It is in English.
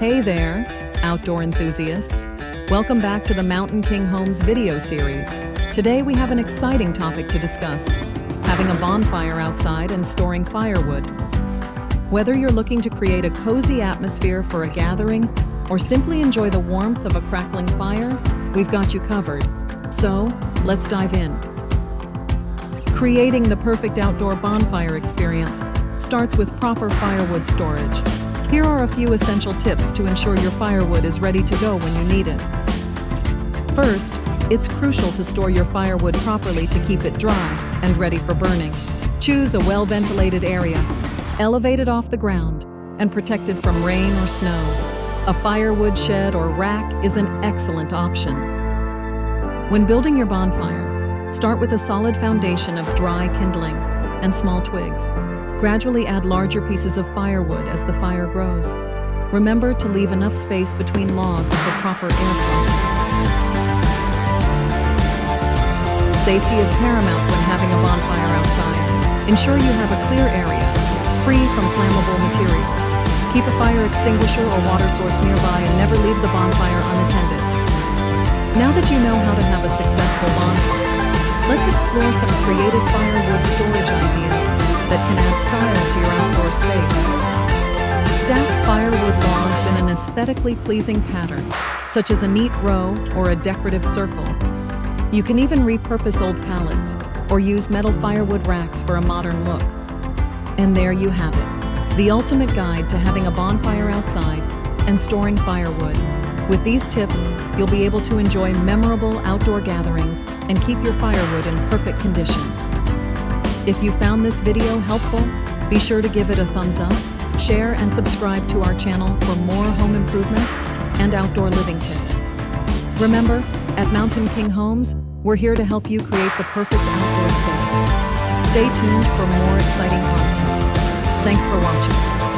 Hey there, outdoor enthusiasts. Welcome back to the Mountain King Homes video series. Today we have an exciting topic to discuss: having a bonfire outside and storing firewood. Whether you're looking to create a cozy atmosphere for a gathering or simply enjoy the warmth of a crackling fire, we've got you covered. So, let's dive in. Creating the perfect outdoor bonfire experience starts with proper firewood storage. Here are a few essential tips to ensure your firewood is ready to go when you need it. First, it's crucial to store your firewood properly to keep it dry and ready for burning. Choose a well-ventilated area, elevated off the ground, and protected from rain or snow. A firewood shed or rack is an excellent option. When building your bonfire, start with a solid foundation of dry kindling and small twigs. Gradually add larger pieces of firewood as the fire grows. Remember to leave enough space between logs for proper airflow. Safety is paramount when having a bonfire outside. Ensure you have a clear area, free from flammable materials. Keep a fire extinguisher or water source nearby and never leave the bonfire unattended. Now that you know how to have a successful bonfire, let's explore some creative firewood storage ideas that can add style to your outdoor space. Stack firewood logs in an aesthetically pleasing pattern, such as a neat row or a decorative circle. You can even repurpose old pallets or use metal firewood racks for a modern look. And there you have it, the ultimate guide to having a bonfire outside and storing firewood. With these tips, you'll be able to enjoy memorable outdoor gatherings and keep your firewood in perfect condition. If you found this video helpful, be sure to give it a thumbs up, share and subscribe to our channel for more home improvement and outdoor living tips. Remember, at Mountain King Homes, we're here to help you create the perfect outdoor space. Stay tuned for more exciting content. Thanks for watching.